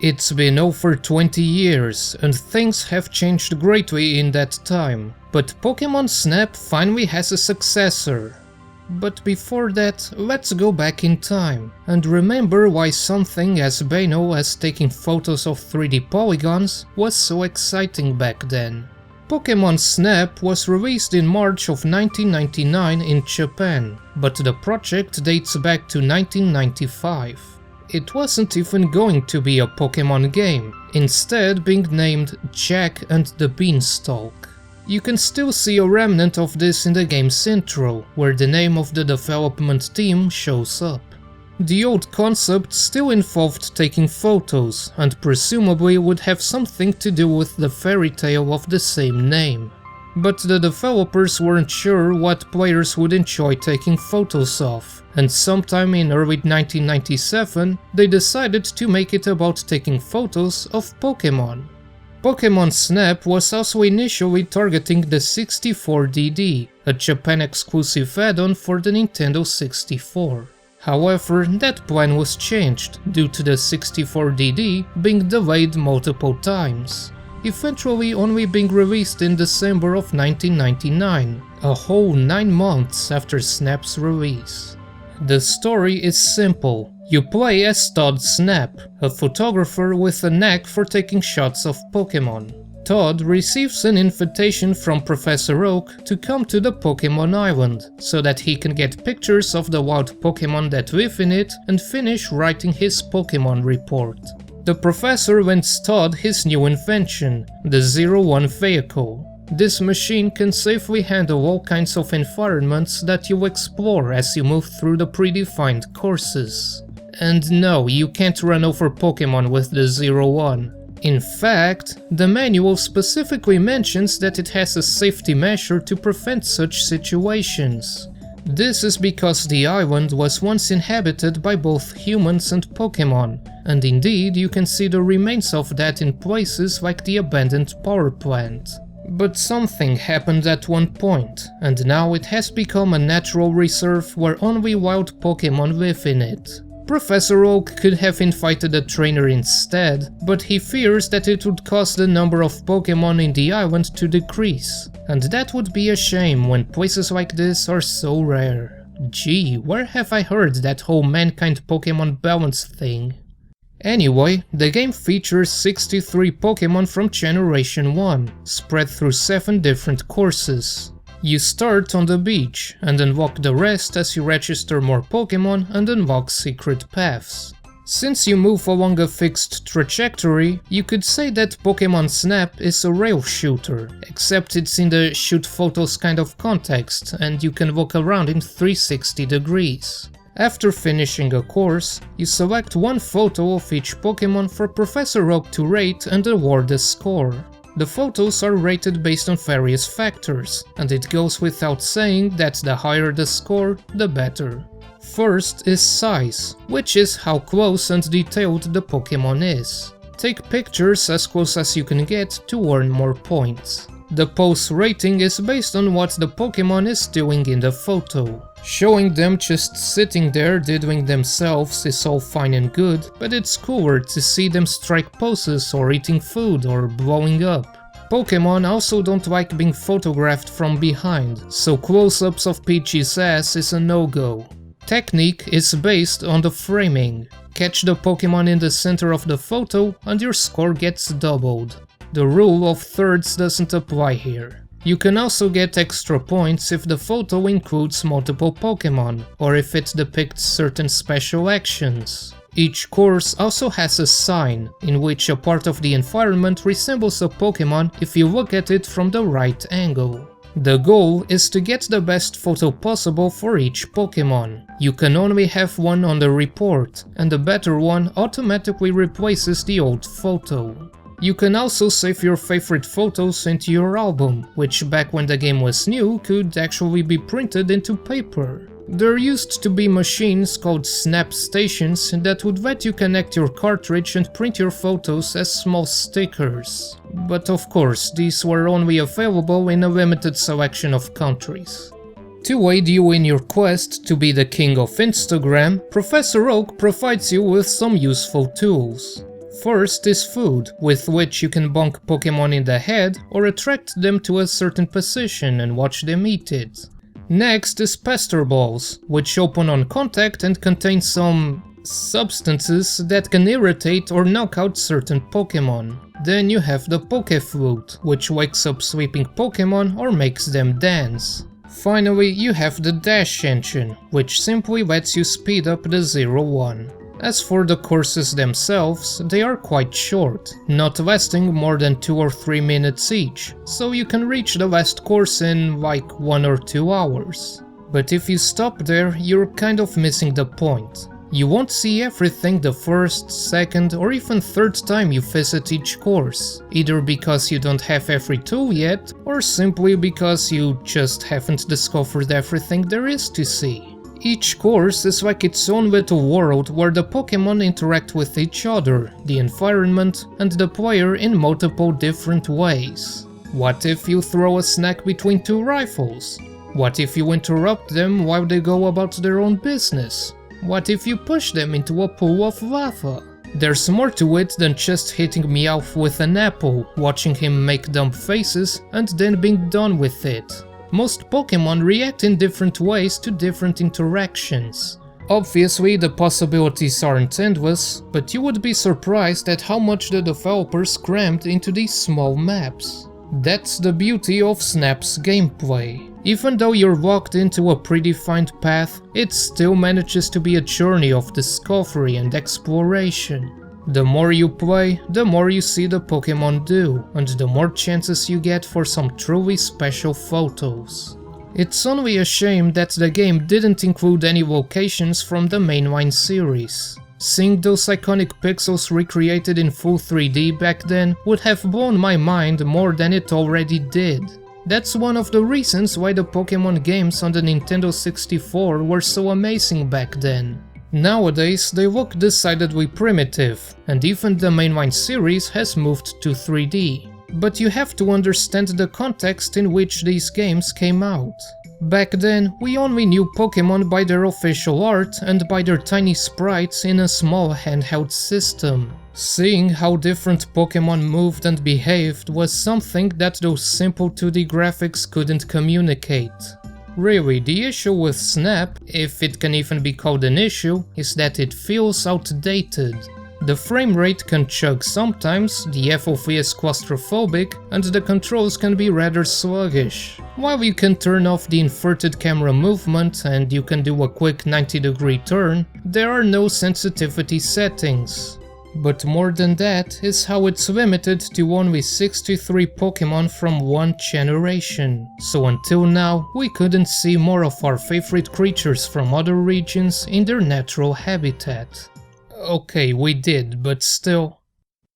It's been over 20 years, and things have changed greatly in that time, but Pokémon Snap finally has a successor. But before that, let's go back in time, and remember why something as banal as taking photos of 3D polygons was so exciting back then. Pokémon Snap was released in March of 1999 in Japan, but the project dates back to 1995. It wasn't even going to be a Pokémon game, instead being named Jack and the Beanstalk. You can still see a remnant of this in the game's intro, where the name of the development team shows up. The old concept still involved taking photos, and presumably would have something to do with the fairy tale of the same name. But the developers weren't sure what players would enjoy taking photos of, and sometime in early 1997 they decided to make it about taking photos of Pokémon. Pokémon Snap was also initially targeting the 64DD, a Japan-exclusive add-on for the Nintendo 64. However, that plan was changed due to the 64DD being delayed multiple times, eventually only being released in December of 1999, a whole 9 months after Snap's release. The story is simple. You play as Todd Snap, a photographer with a knack for taking shots of Pokémon. Todd receives an invitation from Professor Oak to come to the Pokémon Island, so that he can get pictures of the wild Pokémon that live in it and finish writing his Pokémon report. The professor lends Todd his new invention, the 01 vehicle. This machine can safely handle all kinds of environments that you explore as you move through the predefined courses. And no, you can't run over Pokémon with the 01. In fact, the manual specifically mentions that it has a safety measure to prevent such situations. This is because the island was once inhabited by both humans and Pokémon, and indeed you can see the remains of that in places like the abandoned power plant. But something happened at one point, and now it has become a natural reserve where only wild Pokémon live in it. Professor Oak could have invited a trainer instead, but he fears that it would cause the number of Pokémon in the island to decrease, and that would be a shame when places like this are so rare. Gee, where have I heard that whole mankind Pokémon balance thing? Anyway, the game features 63 Pokémon from Generation 1, spread through 7 different courses. You start on the beach, and unlock the rest as you register more Pokémon and unlock secret paths. Since you move along a fixed trajectory, you could say that Pokémon Snap is a rail shooter, except it's in the shoot photos kind of context, and you can walk around in 360 degrees. After finishing a course, you select one photo of each Pokémon for Professor Oak to rate and award a score. The photos are rated based on various factors, and it goes without saying that the higher the score, the better. First is size, which is how close and detailed the Pokémon is. Take pictures as close as you can get to earn more points. The pose rating is based on what the Pokémon is doing in the photo. Showing them just sitting there diddling themselves is all fine and good, but it's cooler to see them strike poses or eating food or blowing up. Pokémon also don't like being photographed from behind, so close-ups of Peach's ass is a no-go. Technique is based on the framing. Catch the Pokémon in the center of the photo and your score gets doubled. The rule of thirds doesn't apply here. You can also get extra points if the photo includes multiple Pokémon, or if it depicts certain special actions. Each course also has a sign, in which a part of the environment resembles a Pokémon if you look at it from the right angle. The goal is to get the best photo possible for each Pokémon. You can only have one on the report, and the better one automatically replaces the old photo. You can also save your favorite photos into your album, which back when the game was new could actually be printed into paper. There used to be machines called Snap stations that would let you connect your cartridge and print your photos as small stickers. But of course, these were only available in a limited selection of countries. To aid you in your quest to be the king of Instagram, Professor Oak provides you with some useful tools. First is food, with which you can bonk Pokemon in the head or attract them to a certain position and watch them eat it. Next is pester balls, which open on contact and contain some substances that can irritate or knock out certain Pokemon. Then you have the Pokeflute, which wakes up sleeping Pokemon or makes them dance. Finally, you have the Dash engine, which simply lets you speed up the 0-1. As for the courses themselves, they are quite short, not lasting more than 2 or 3 minutes each, so you can reach the last course in like 1 or 2 hours. But if you stop there, you're kind of missing the point. You won't see everything the first, second, or even third time you visit each course, either because you don't have every tool yet, or simply because you just haven't discovered everything there is to see. Each course is like its own little world where the Pokemon interact with each other, the environment, and the player in multiple different ways. What if you throw a snack between 2 rivals? What if you interrupt them while they go about their own business? What if you push them into a pool of lava? There's more to it than just hitting Meowth with an apple, watching him make dumb faces, and then being done with it. Most Pokemon react in different ways to different interactions. Obviously, the possibilities aren't endless, but you would be surprised at how much the developers crammed into these small maps. That's the beauty of Snap's gameplay. Even though you're locked into a predefined path, it still manages to be a journey of discovery and exploration. The more you play, the more you see the Pokemon do, and the more chances you get for some truly special photos. It's only a shame that the game didn't include any locations from the mainline series. Seeing those iconic pixels recreated in full 3D back then would have blown my mind more than it already did. That's one of the reasons why the Pokemon games on the Nintendo 64 were so amazing back then. Nowadays they look decidedly primitive, and even the mainline series has moved to 3D. But you have to understand the context in which these games came out. Back then, we only knew Pokemon by their official art and by their tiny sprites in a small handheld system. Seeing how different Pokemon moved and behaved was something that those simple 2D graphics couldn't communicate. Really, the issue with Snap, if it can even be called an issue, is that it feels outdated. The frame rate can chug sometimes, the FOV is claustrophobic, and the controls can be rather sluggish. While you can turn off the inverted camera movement and you can do a quick 90-degree turn, there are no sensitivity settings. But more than that is how it's limited to only 63 Pokemon from one generation. So until now, we couldn't see more of our favorite creatures from other regions in their natural habitat. Okay, we did, but still.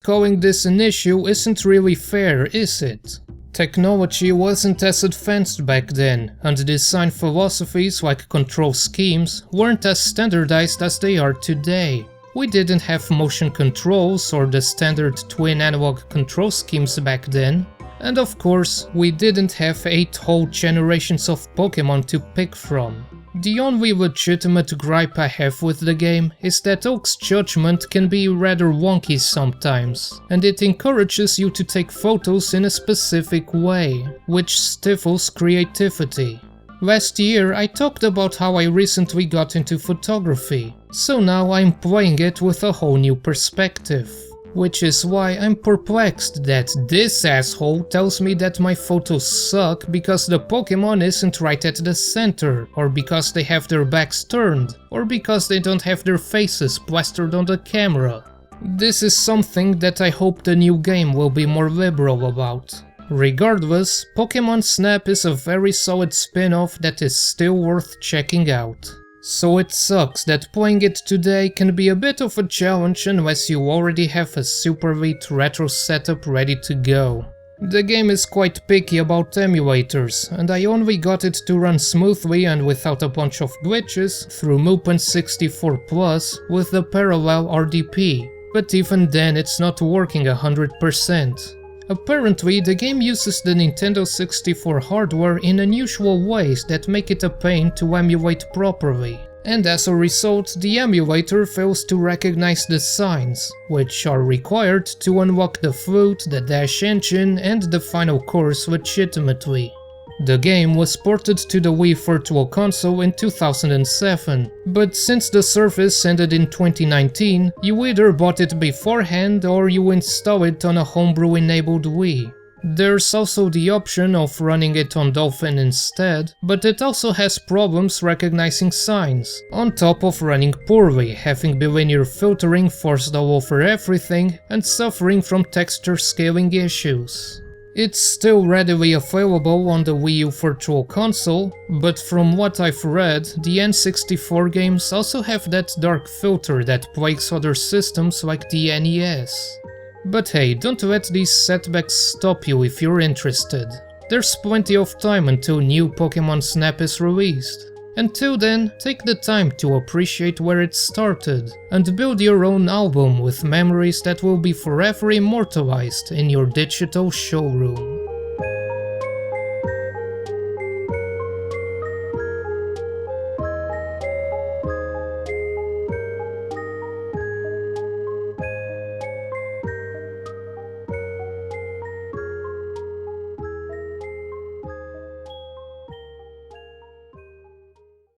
Calling this an issue isn't really fair, is it? Technology wasn't as advanced back then, and design philosophies like control schemes weren't as standardized as they are today. We didn't have motion controls or the standard twin analog control schemes back then. And of course, we didn't have 8 whole generations of Pokemon to pick from. The only legitimate gripe I have with the game is that Oak's judgment can be rather wonky sometimes, and it encourages you to take photos in a specific way, which stifles creativity. Last year I talked about how I recently got into photography, so now I'm playing it with a whole new perspective. Which is why I'm perplexed that this asshole tells me that my photos suck because the Pokemon isn't right at the center, or because they have their backs turned, or because they don't have their faces plastered on the camera. This is something that I hope the new game will be more liberal about. Regardless, Pokémon Snap is a very solid spin-off that is still worth checking out. So it sucks that playing it today can be a bit of a challenge unless you already have a super elite retro setup ready to go. The game is quite picky about emulators, and I only got it to run smoothly and without a bunch of glitches through Mupen 64 Plus with the parallel RDP, but even then it's not working 100%. Apparently, the game uses the Nintendo 64 hardware in unusual ways that make it a pain to emulate properly. and as a result, the emulator fails to recognize the signs, which are required to unlock the flute, the dash engine, and the final course legitimately. The game was ported to the Wii Virtual Console in 2007, but since the service ended in 2019, you either bought it beforehand or you install it on a homebrew-enabled Wii. There's also the option of running it on Dolphin instead, but it also has problems recognizing signs, on top of running poorly, having bilinear filtering forced all over everything, and suffering from texture scaling issues. It's still readily available on the Wii U Virtual Console, but from what I've read, the N64 games also have that dark filter that plagues other systems like the NES. But hey, don't let these setbacks stop you if you're interested. There's plenty of time until new Pokémon Snap is released. Until then, take the time to appreciate where it started, and build your own album with memories that will be forever immortalized in your digital showroom.